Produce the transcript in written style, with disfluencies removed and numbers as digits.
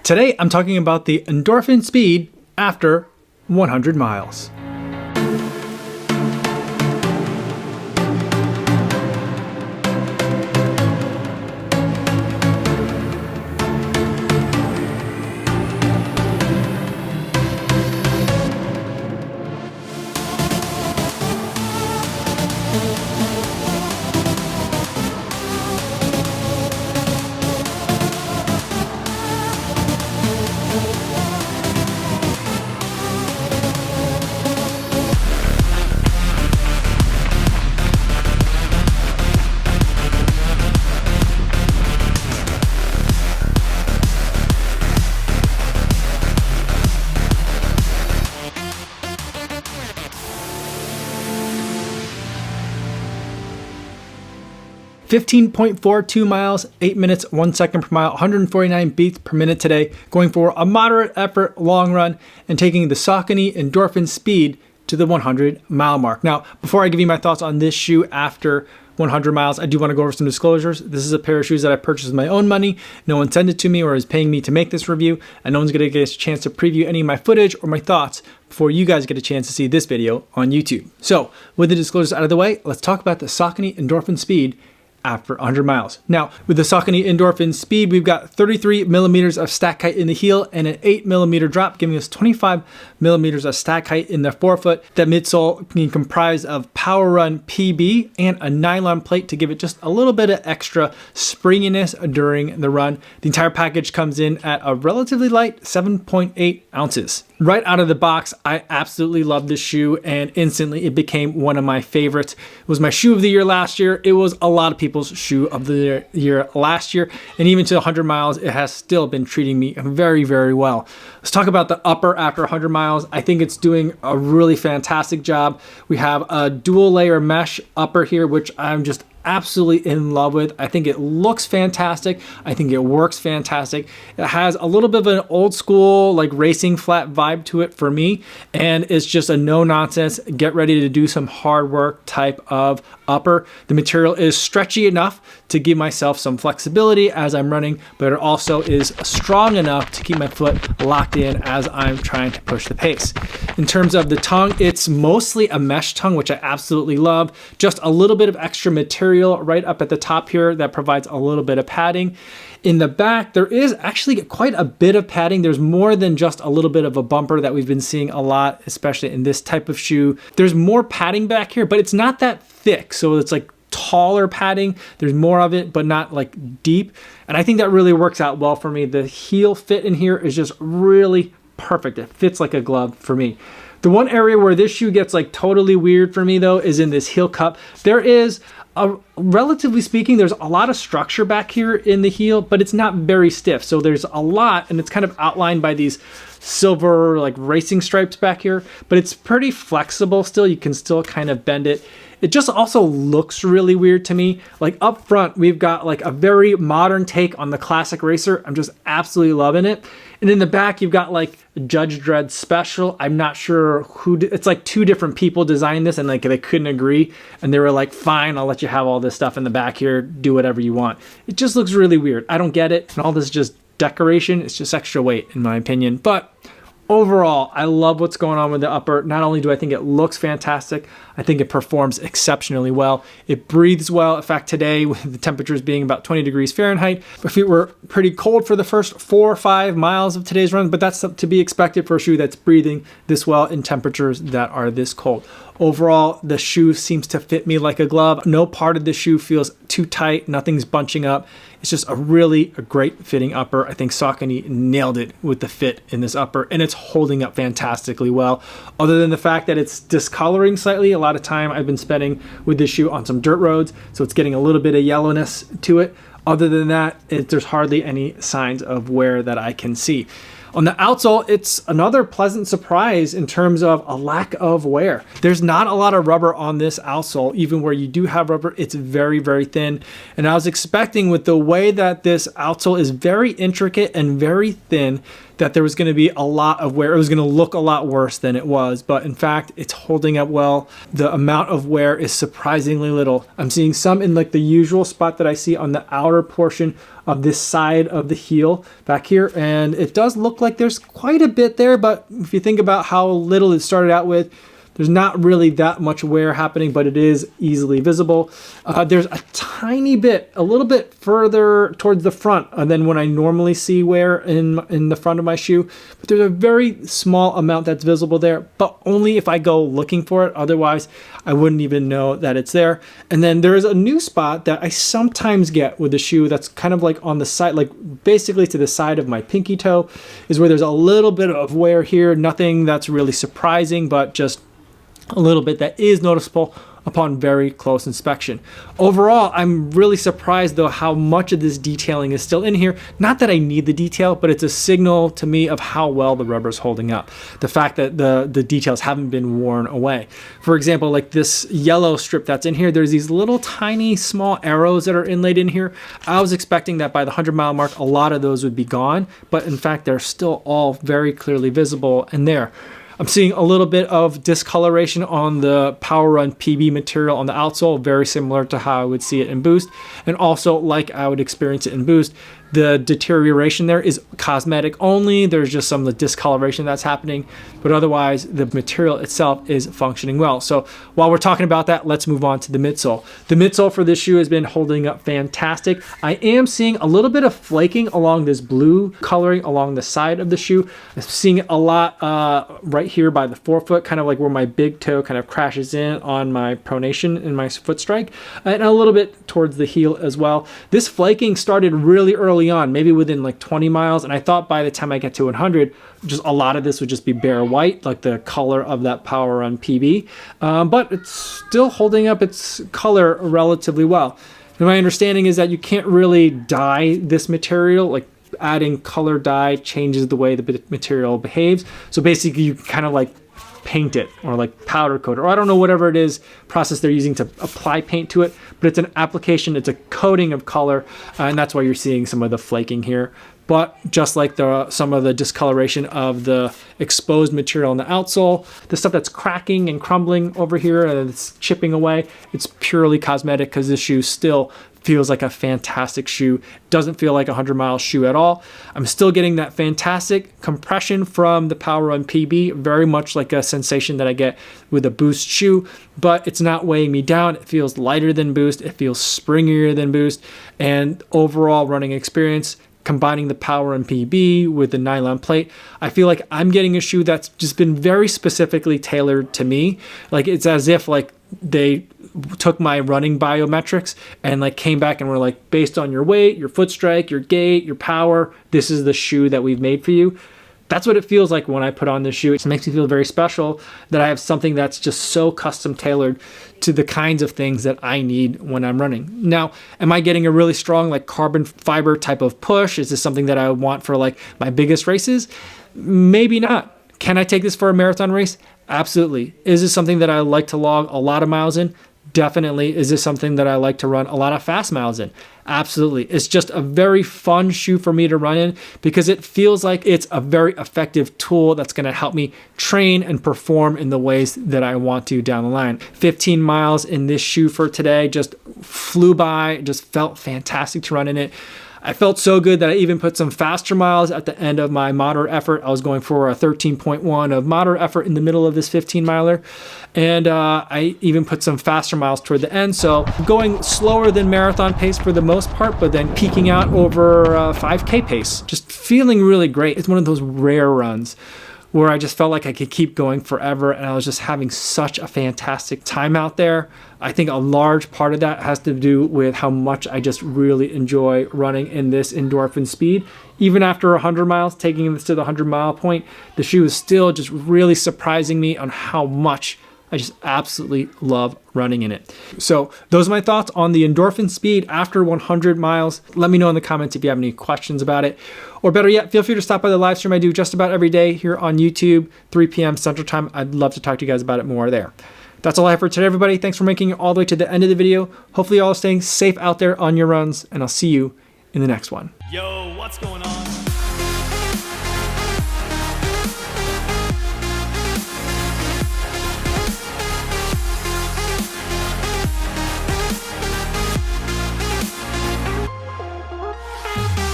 Today, I'm talking about the Endorphin Speed after 100 miles. (15.42 miles, 8 minutes, 1 second per mile, 149 beats per minute today, going for a moderate effort long run and taking the Saucony Endorphin Speed to the 100 mile mark. Now, before I give you my thoughts on this shoe after 100 miles, I do want to go over some disclosures. This is a pair of shoes that I purchased with my own money. No one sent it to me or is paying me to make this review, and no one's going to get a chance to preview any of my footage or my thoughts before you guys get a chance to see this video on YouTube. So, with the disclosures out of the way, let's talk about the Saucony Endorphin Speed after 100 miles. Now, with the Saucony Endorphin Speed, we've got 33 millimeters of stack height in the heel and an 8 millimeter drop, giving us 25 millimeters of stack height in the forefoot. That midsole being comprised of PWRRUN PB and a nylon plate to give it just a little bit of extra springiness during the run. The entire package comes in at a relatively light 7.8 ounces. Right out of the box, I absolutely love this shoe, and instantly it became one of my favorites. It was my shoe of the year last year. It was a lot of people's shoe of the year last year, and even to 100 miles, it has still been treating me very, very well. Let's talk about the upper after 100 miles. I think it's doing a really fantastic job. We have a dual layer mesh upper here, which I'm just absolutely in love with. I think it looks fantastic. I think it works fantastic. It has a little bit of an old school like racing flat vibe to it for me, and it's just a no nonsense, get ready to do some hard work type of upper. The material is stretchy enough to give myself some flexibility as I'm running, but it also is strong enough to keep my foot locked in as I'm trying to push the pace. In terms of the tongue, it's mostly a mesh tongue, which I absolutely love. Just a little bit of extra material right up at the top here that provides a little bit of padding. In the back, there is actually quite a bit of padding. There's more than just a little bit of a bumper that we've been seeing a lot, especially in this type of shoe. There's more padding back here, but it's not that thick. So it's like taller padding. There's more of it, but not like deep. And I think that really works out well for me. The heel fit in here is just really perfect. It fits like a glove for me. The one area where this shoe gets like totally weird for me though is in this heel cup. There is relatively speaking, there's a lot of structure back here in the heel, but it's not very stiff. So there's a lot, and it's kind of outlined by these silver like racing stripes back here, but it's pretty flexible still. You can still kind of bend it. It just also looks really weird to me. Like up front, we've got like a very modern take on the classic racer. I'm just absolutely loving it. And in the back, you've got like Judge Dredd Special. I'm not sure who, it's like two different people designed this, and like they couldn't agree. And they were like, fine, I'll let you have all this stuff in the back here. Do whatever you want. It just looks really weird. I don't get it. And all this is just decoration. It's just extra weight in my opinion. But overall, I love what's going on with the upper. Not only do I think it looks fantastic, I think it performs exceptionally well. It breathes well. In fact, today, with the temperatures being about 20 degrees Fahrenheit, my feet were pretty cold for the first 4 or 5 miles of today's run, but that's to be expected for a shoe that's breathing this well in temperatures that are this cold. Overall, the shoe seems to fit me like a glove. No part of the shoe feels too tight. Nothing's bunching up. It's just a great fitting upper. I think Saucony nailed it with the fit in this upper, and it's holding up fantastically well. Other than the fact that it's discoloring slightly, a lot of time I've been spending with this shoe on some dirt roads, so it's getting a little bit of yellowness to it. Other than that, there's hardly any signs of wear that I can see. On the outsole, it's another pleasant surprise in terms of a lack of wear. There's not a lot of rubber on this outsole. Even where you do have rubber, it's very, very thin. And I was expecting, with the way that this outsole is very intricate and very thin, that there was going to be a lot of wear. It was going to look a lot worse than it was, but in fact, it's holding up well. The amount of wear is surprisingly little. I'm seeing some in like the usual spot that I see on the outer portion of this side of the heel back here. And it does look like there's quite a bit there, but if you think about how little it started out with, there's not really that much wear happening, but it is easily visible. There's a tiny bit, a little bit further towards the front than when I normally see wear in the front of my shoe. But there's a very small amount that's visible there, but only if I go looking for it. Otherwise, I wouldn't even know that it's there. And then there's a new spot that I sometimes get with the shoe that's kind of like on the side, like basically to the side of my pinky toe, is where there's a little bit of wear here. Nothing that's really surprising, but just a little bit that is noticeable upon very close inspection. Overall, I'm really surprised though how much of this detailing is still in here. Not that I need the detail, but it's a signal to me of how well the rubber is holding up. The fact that the details haven't been worn away. For example, like this yellow strip that's in here, there's these little tiny small arrows that are inlaid in here. I was expecting that by the 100-mile mark, a lot of those would be gone, but in fact, they're still all very clearly visible and there. I'm seeing a little bit of discoloration on the PWRRUN PB material on the outsole, very similar to how I would see it in Boost, and also like I would experience it in Boost. The deterioration there is cosmetic only. There's just some of the discoloration that's happening, but otherwise the material itself is functioning well. So while we're talking about that, let's move on to the midsole. The midsole for this shoe has been holding up fantastic. I am seeing a little bit of flaking along this blue coloring along the side of the shoe. I'm seeing a lot right here by the forefoot, kind of like where my big toe kind of crashes in on my pronation in my foot strike, and a little bit towards the heel as well. This flaking started really early on, maybe within like 20 miles, and I thought by the time I get to 100, just a lot of this would just be bare white, like the color of that PWRRUN PB, but it's still holding up its color relatively well. And my understanding is that you can't really dye this material, like adding color dye changes the way the material behaves. So basically you kind of like paint it or like powder coat it, or I don't know, whatever it is process they're using to apply paint to it, but it's an application, it's a coating of color, and that's why you're seeing some of the flaking here. But just like some of the discoloration of the exposed material on the outsole, the stuff that's cracking and crumbling over here and it's chipping away, it's purely cosmetic because this shoe still feels like a fantastic shoe. Doesn't feel like a 100-mile shoe at all. I'm still getting that fantastic compression from the PWRRUN PB, very much like a sensation that I get with a Boost shoe, but it's not weighing me down. It feels lighter than Boost. It feels springier than Boost. And overall running experience, combining the PWRRUN PB with the nylon plate, I feel like I'm getting a shoe that's just been very specifically tailored to me. Like it's as if like they took my running biometrics and like came back and were like, based on your weight, your foot strike, your gait, your power, this is the shoe that we've made for you. That's what it feels like when I put on this shoe. It makes me feel very special that I have something that's just so custom tailored to the kinds of things that I need when I'm running. Now, am I getting a really strong like carbon fiber type of push? Is this something that I want for like my biggest races? Maybe not. Can I take this for a marathon race? Absolutely. Is this something that I like to log a lot of miles in? Definitely. Is this something that I like to run a lot of fast miles in? Absolutely. It's just a very fun shoe for me to run in because it feels like it's a very effective tool that's going to help me train and perform in the ways that I want to down the line. 15 miles in this shoe for today just flew by, just felt fantastic to run in it. I felt so good that I even put some faster miles at the end of my moderate effort. I was going for a 13.1 of moderate effort in the middle of this 15 miler. And I even put some faster miles toward the end. So going slower than marathon pace for the most part, but then peaking out over 5K pace. Just feeling really great. It's one of those rare runs where I just felt like I could keep going forever, and I was just having such a fantastic time out there. I think a large part of that has to do with how much I just really enjoy running in this Endorphin Speed. Even after 100 miles, taking this to the 100-mile point, the shoe is still just really surprising me on how much I just absolutely love running in it. So those are my thoughts on the Endorphin Speed after 100 miles. Let me know in the comments if you have any questions about it. Or better yet, feel free to stop by the live stream I do just about every day here on YouTube, 3 p.m. Central Time. I'd love to talk to you guys about it more there. That's all I have for today, everybody. Thanks for making it all the way to the end of the video. Hopefully you all are staying safe out there on your runs, and I'll see you in the next one. Yo, what's going on?